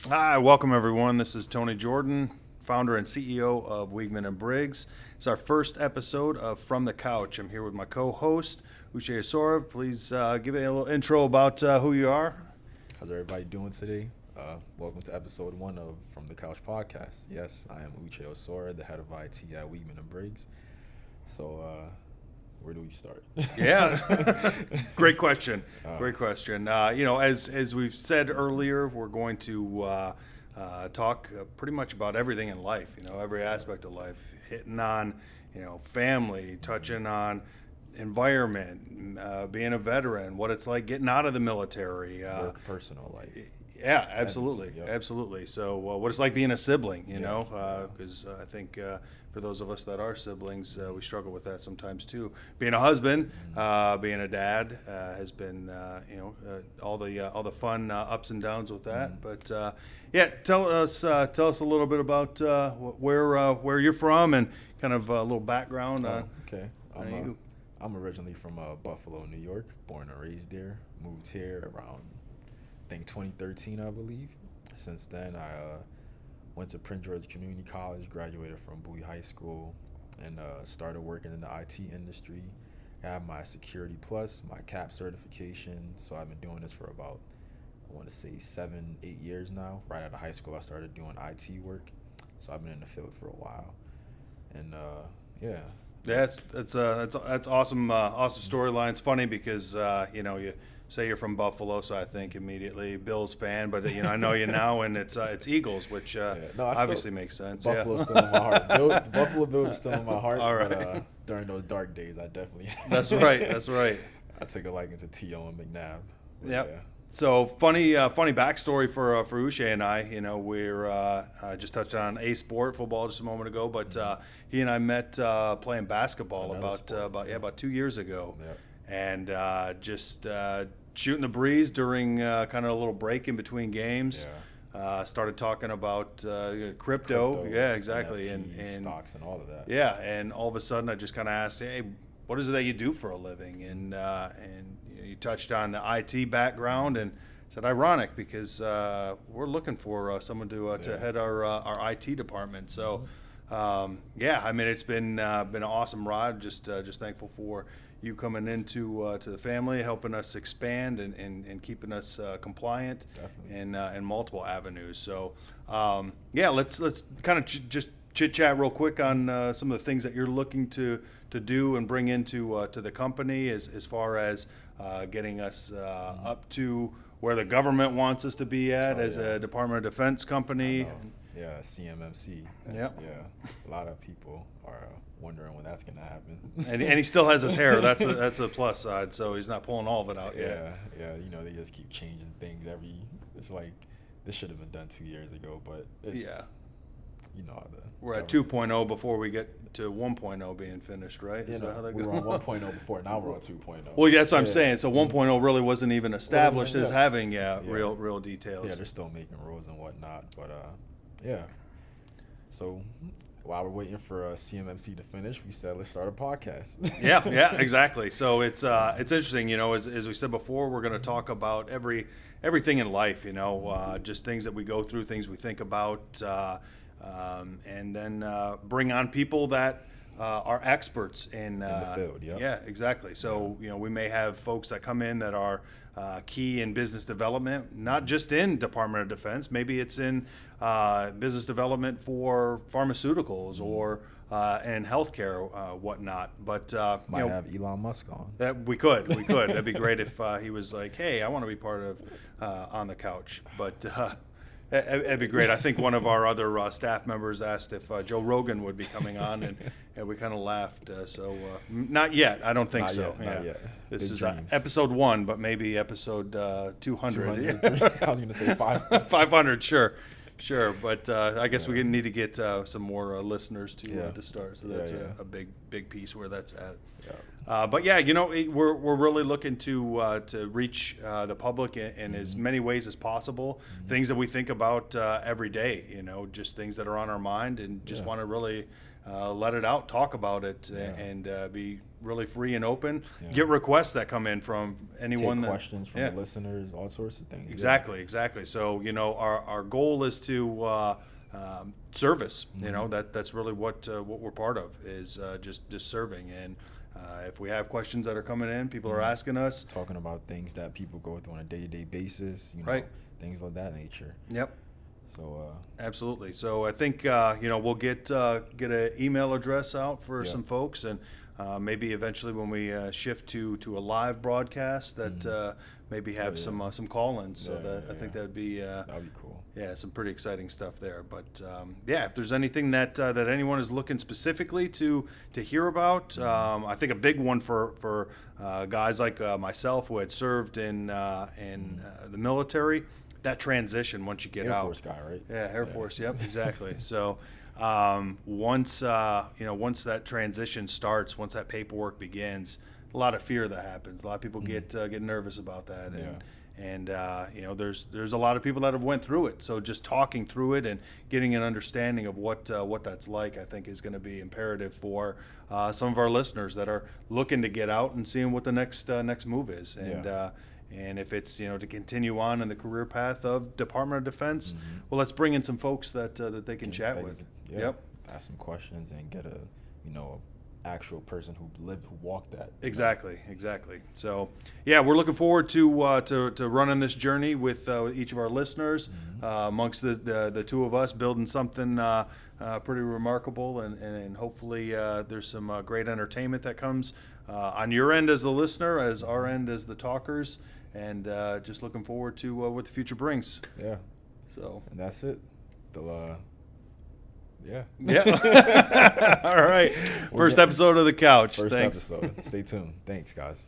Hi, welcome everyone. This is Tony Jordan, founder and CEO of Weeghman Briggs. It's our first episode of From the Couch. I'm here with my co-host, Uche Osuorah. Please give a little intro about who you are. How's everybody doing today? Welcome to episode 1 of From the Couch podcast. Yes, I am Uche Osuorah, the head of IT at Weeghman Briggs. So, where do we start? Yeah, great question. Great question. As we've said earlier, we're going to talk pretty much about everything in life. Every aspect of life, hitting on, family, touching on environment, being a veteran, what it's like getting out of the military, Work, personal life. Yeah, absolutely, Yep. absolutely. So, what it's like being a sibling, because I think for those of us that are siblings, we struggle with that sometimes too. Being a husband, being a dad has been, all the fun ups and downs with that. But tell us a little bit about where you're from and kind of a little background. Okay. I'm originally from Buffalo, New York, born and raised there. Moved here around, I think 2013, I believe. Since then, I went to Prince George Community College, graduated from Bowie High School, and started working in the IT industry. I have my Security Plus, my CAP certification, so I've been doing this for about, I want to say 7-8 years now. Right out of high school, I started doing IT work, so I've been in the field for a while. And yeah. Yeah, that's awesome. Awesome storyline. It's funny because you say you're from Buffalo, so I think immediately Bills fan. But I know you now, and it's Eagles, which obviously makes sense. Buffalo's still in my heart. The Buffalo Bills are still in my heart. All right. But during those dark days, I definitely. That's right. That's right. I took a liking to T.O. and McNabb. Yep. Yeah. So funny backstory for Uche and I. We're just touched on a sport, football, just a moment ago, but he and I met playing basketball about 2 years ago, and just shooting the breeze during kind of a little break in between games. Yeah. Started talking about crypto. Yeah, exactly, NFTs, and stocks and all of that. Yeah, and all of a sudden I just kind of asked, hey, what is it that you do for a living? And you touched on the IT background and said ironic because we're looking for someone to head our IT department. So it's been an awesome ride. Just thankful for you coming into to the family, helping us expand and keeping us compliant in multiple avenues. So let's kind of just chit chat real quick on some of the things that you're looking to do and bring into to the company as far as getting us up to where the government wants us to be at as a Department of Defense company. Yeah, CMMC. Yeah. A lot of people are wondering when that's going to happen. and he still has his hair. That's a plus side. So he's not pulling all of it out yet. Yeah. They just keep changing things It's like this should have been done 2 years ago, but it's. Yeah. We're at 2.0 before we get to 1.0 being finished, right? We were on 1.0 before. Now we're on 2.0. Well, that's what I'm saying. So 1.0 really wasn't even established as having real details. Yeah, they're still making rules and whatnot, but So while we're waiting for CMMC to finish, we said let's start a podcast. yeah, exactly. So it's interesting. As we said before, we're going to talk about everything in life. Just things that we go through, things we think about. And then bring on people that are experts in the field. Yeah, exactly. So we may have folks that come in that are key in business development, not just in Department of Defense. Maybe it's in business development for pharmaceuticals or and healthcare, whatnot. But might have Elon Musk on. That we could. That'd be great if he was like, "Hey, I want to be part of On the Couch." But that'd be great. I think one of our other staff members asked if Joe Rogan would be coming on, and we kind of laughed. So not yet. I don't think not so. Not yet. This Big is dreams. Episode 1, but maybe episode 200. 200. I was going to say 500. 500, sure. But I guess we need to get some more listeners to start. So that's a big piece where that's at. Yeah. But yeah, we're really looking to reach the public in as many ways as possible. Things that we think about every day, just things that are on our mind, and just want to really let it out, talk about it, and be really free and open. Get requests that come in from anyone. Take questions from the listeners, all sorts of things. Exactly. So our goal is to service. That's really what we're part of, is just serving. And if we have questions that are coming in, people are asking us, talking about things that people go through on a day-to-day basis, right? Things of that nature. Yep. So absolutely. So I think we'll get an email address out for some folks, and maybe eventually when we shift to a live broadcast, that maybe have some call-ins. So I think that'd be cool. Yeah, some pretty exciting stuff there. But if there's anything that anyone is looking specifically to hear about, I think a big one for guys like myself who had served in the military. That transition once you get out. Air Force guy, right? Yeah, Air Force. Yep, exactly. So once that transition starts, once that paperwork begins, a lot of fear that happens. A lot of people get nervous about that, and there's a lot of people that have went through it. So just talking through it and getting an understanding of what that's like, I think, is going to be imperative for some of our listeners that are looking to get out and seeing what the next move is. And if it's to continue on in the career path of Department of Defense, well, let's bring in some folks that they can chat with. Yep. Ask some questions and get a actual person who walked that. Exactly. So we're looking forward to running this journey with each of our listeners, amongst the two of us, building something pretty remarkable, and hopefully there's some great entertainment that comes on your end as the listener, as our end as the talkers. And just looking forward to what the future brings. Yeah. So. And that's it. Yeah. All right. First episode of The Couch. Thanks. Episode. Stay tuned. Thanks, guys.